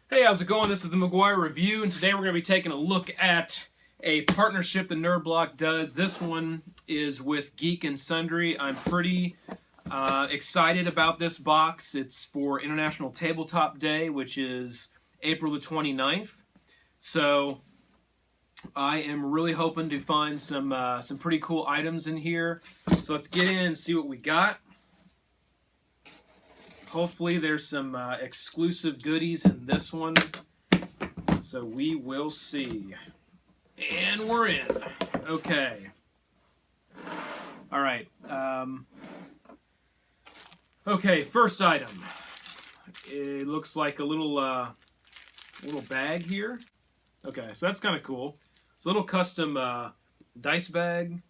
Hey, how's it going? This is the McGuire Review, and today we're going to be taking a look at a partnership that Nerdblock does. This one is with Geek and Sundry. I'm pretty excited about this box. It's for International Tabletop Day, which is April the 29th. So I am really hoping to find some pretty cool items in here. So let's get in and see what we got. Hopefully there's some exclusive goodies in this one, so we will see. And we're in. Okay. All right. Okay, first item. It looks like a little bag here. Okay, so that's kind of cool. It's a little custom dice bag.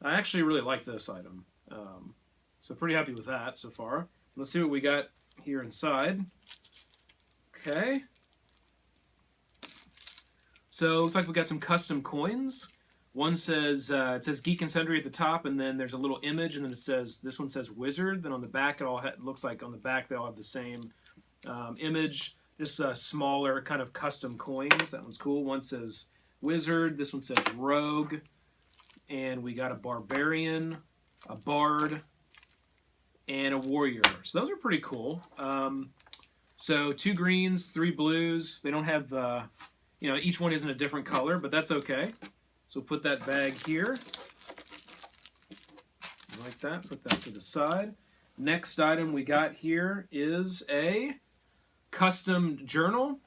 I actually really like this item, so pretty happy with that so far. Let's see what we got here inside. Okay. So it looks like we got some custom coins. One says, it says Geek and Sundry at the top, and then there's a little image, and then it says, this one says Wizard. Then on the back, it looks like on the back they all have the same image. Just smaller kind of custom coins. That one's cool. One says Wizard. This one says Rogue. And we got a Barbarian, a Bard, and a Warrior. So those are pretty cool. So 2 greens, 3 blues. They don't have, each one isn't a different color, but that's okay. So put that bag here. Like that. Put that to the side. Next item we got here is a custom journal.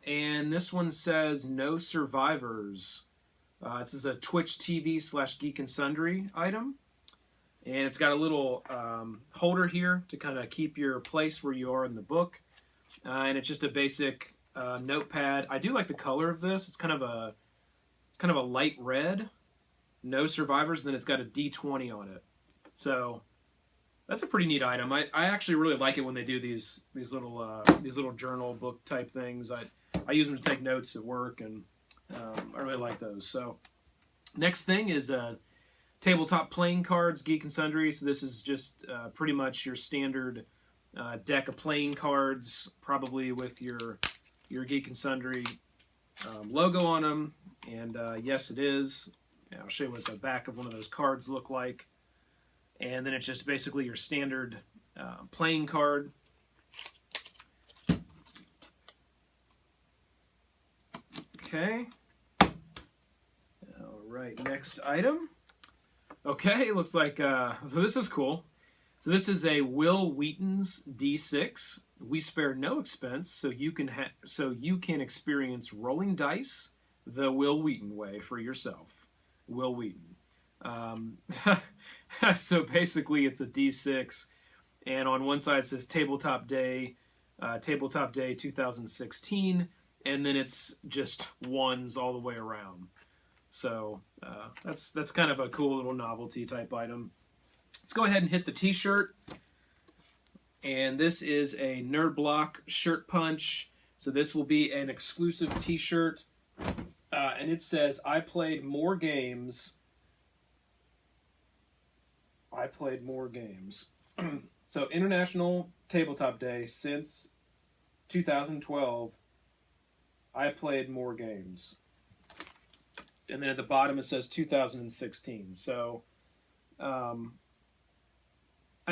And this one says No Survivors. This is a Twitch TV / Geek and Sundry item. And it's got a little holder here to kind of keep your place where you are in the book. And it's just a basic notepad. I do like the color of this. It's kind of a light red. No Survivors. Then it's got a D20 on it. So that's a pretty neat item. I actually really like it when they do these little journal book type things. I use them to take notes at work, and I really like those. So next thing is Tabletop playing cards, Geek and Sundry. So this is just pretty much your standard deck of playing cards, probably with your Geek and Sundry logo on them. And yes, it is. I'll show you what the back of one of those cards look like. And then it's just basically your standard playing card. Okay. All right, next item. Okay, looks like, so this is cool. So this is a Will Wheaton's D6. We spare no expense, so you can experience rolling dice the Will Wheaton way for yourself. Will Wheaton. So basically it's a D6, and on one side it says Tabletop Day 2016, and then it's just ones all the way around. So that's kind of a cool little novelty type item. Let's go ahead and hit the t-shirt. And this is a Nerdblock shirt punch. So this will be an exclusive t-shirt. And it says, I played more games. I played more games. So International Tabletop Day since 2012. I played more games. And then at the bottom it says 2016. So, I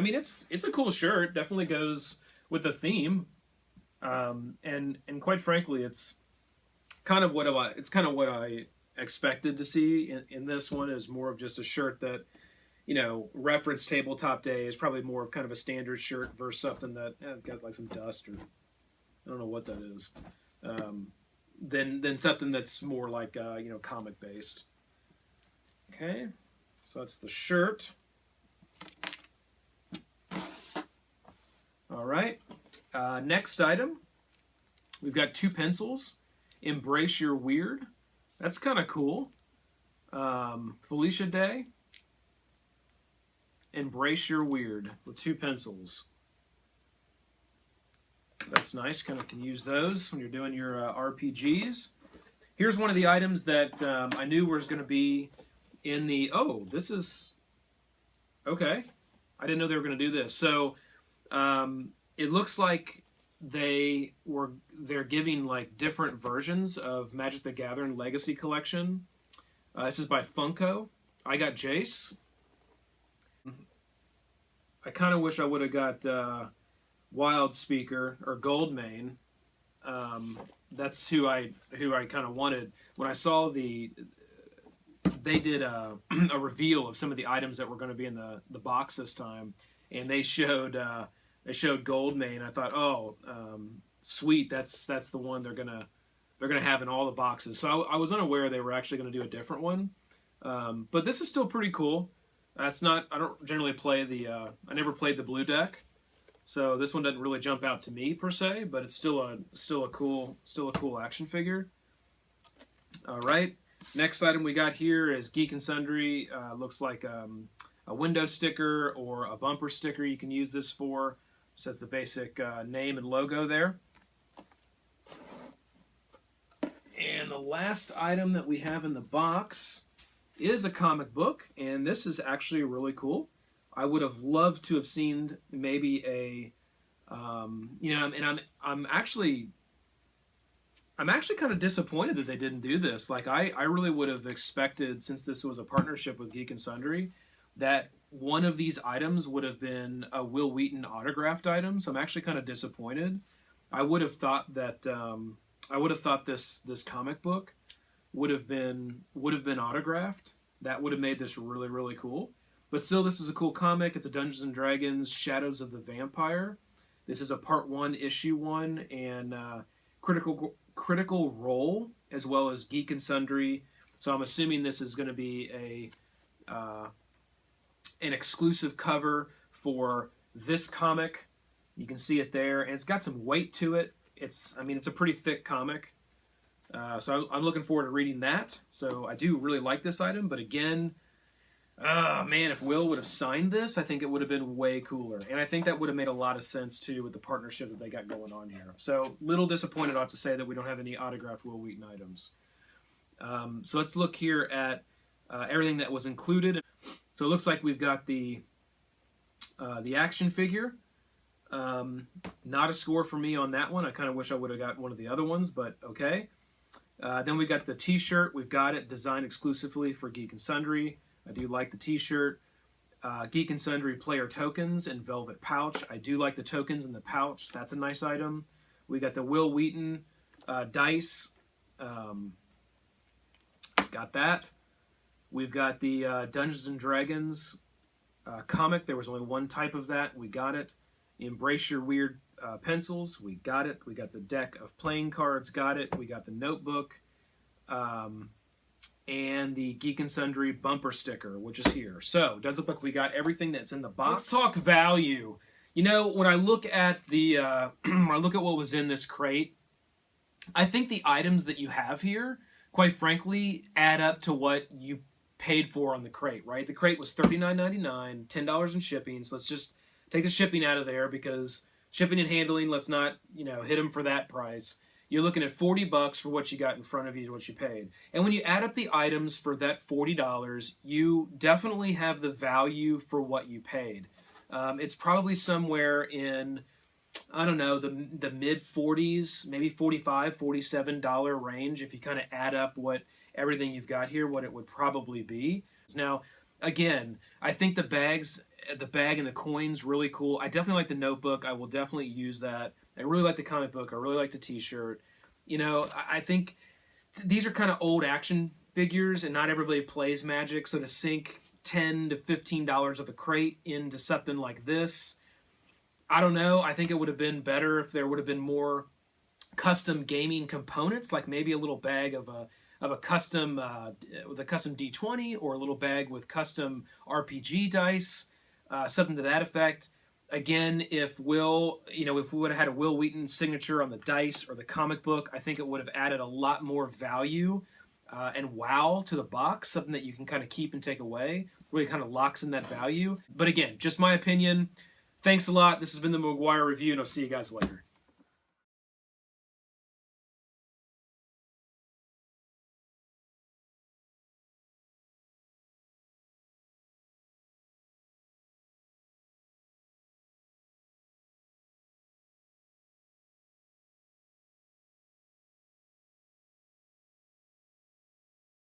mean, it's a cool shirt. Definitely goes with the theme. And quite frankly, it's kind of what I expected to see in this one. Is more of just a shirt that, reference Tabletop Day is probably more of kind of a standard shirt versus something that got like some dust, or I don't know what that is. Than something that's more like comic based. Okay, so that's the shirt. All right, next item, we've got 2 pencils. Embrace Your Weird. That's kind of cool. Felicia Day. Embrace Your Weird with 2 pencils. So that's nice. Kind of can use those when you're doing your RPGs. Here's one of the items that I knew was going to be in the... Oh, this is... Okay. I didn't know they were going to do this. So it looks like they're giving like different versions of Magic the Gathering Legacy Collection. This is by Funko. I got Jace. I kind of wish I would have got Wild Speaker or Goldmane. That's who I kind of wanted. When I saw they did a reveal of some of the items that were going to be in the box this time, and they showed Goldmane. I thought, oh, sweet, that's the one they're gonna have in all the boxes. So I was unaware they were actually going to do a different one, but this is still pretty cool. I don't generally play I never played the blue deck, so this one doesn't really jump out to me per se, but it's still a cool action figure. All right, next item we got here is Geek and Sundry. Looks like a window sticker or a bumper sticker you can use this for. It says the basic name and logo there. And the last item that we have in the box is a comic book, and this is actually really cool. I would have loved to have seen maybe and I'm actually kind of disappointed that they didn't do this. Like I really would have expected, since this was a partnership with Geek and Sundry, that one of these items would have been a Will Wheaton autographed item. So I'm actually kind of disappointed. I would have thought that this comic book would have been autographed. That would have made this really, really cool. But still, this is a cool comic. It's a Dungeons and Dragons Shadows of the Vampire. This is a Part 1, Issue 1, and Critical Role, as well as Geek and Sundry. So I'm assuming this is going to be an exclusive cover for this comic. You can see it there, and it's got some weight to it. It's a pretty thick comic. So I'm looking forward to reading that. So I do really like this item, but again, man, if Will would have signed this, I think it would have been way cooler. And I think that would have made a lot of sense, too, with the partnership that they got going on here. So, little disappointed, I have to say, that we don't have any autographed Will Wheaton items. So let's look here at everything that was included. So it looks like we've got the action figure. Not a score for me on that one. I kind of wish I would have got one of the other ones, but okay. Then we got the t-shirt. We've got it designed exclusively for Geek and Sundry. I do like the t-shirt. Geek and Sundry player tokens and velvet pouch. I do like the tokens in the pouch. That's a nice item. We got the Will Wheaton dice. Got that. We've got the Dungeons and Dragons comic. There was only one type of that. We got it. Embrace Your Weird pencils. We got it. We got the deck of playing cards. Got it. We got the notebook. And the Geek and Sundry bumper sticker, which is here. So, it does look like we got everything that's in the box. Let's talk value. You know, when I look at when I look at what was in this crate, I think the items that you have here, quite frankly, add up to what you paid for on the crate, right? The crate was $39.99, $10 in shipping. So let's just take the shipping out of there, because shipping and handling, let's not, hit them for that price. You're looking at $40 for what you got in front of you, what you paid. And when you add up the items for that $40, you definitely have the value for what you paid. It's probably somewhere in, I don't know, the mid 40s, maybe $45, $47 range, if you kind of add up what everything you've got here, what it would probably be. Now, again, I think the bag and the coins really cool. I definitely like the notebook. I will definitely use that. I really like the comic book. I really like the t-shirt. I think these are kind of old action figures, and not everybody plays Magic, so to sink $10 to $15 of the crate into something like this, I don't know. I think it would have been better if there would have been more custom gaming components, like maybe a little bag of a custom with a custom D20, or a little bag with custom RPG dice, something to that effect. Again, if we would have had a Will Wheaton signature on the dice or the comic book, I think it would have added a lot more value and wow to the box, something that you can kind of keep and take away, really kind of locks in that value. But again, just my opinion. Thanks a lot. This has been the McGuire Review, and I'll see you guys later.